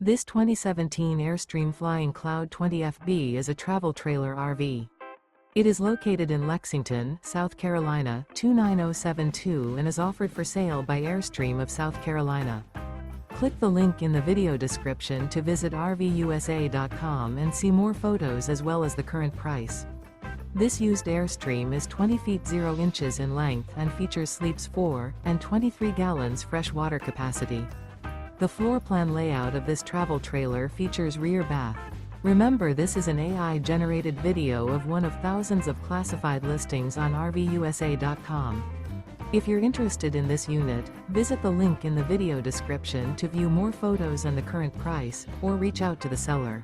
This 2017 Airstream Flying Cloud 20FB is a travel trailer RV. It is located in Lexington, South Carolina, 29072 and is offered for sale by Airstream of South Carolina. Click the link in the video description to visit RVUSA.com and see more photos as well as the current price. This used Airstream is 20 feet 0 inches in length and features sleeps 4 and 23 gallons fresh water capacity. The floor plan layout of this travel trailer features rear bath. Remember, this is an AI-generated video of one of thousands of classified listings on RVUSA.com. If you're interested in this unit, visit the link in the video description to view more photos and the current price, or reach out to the seller.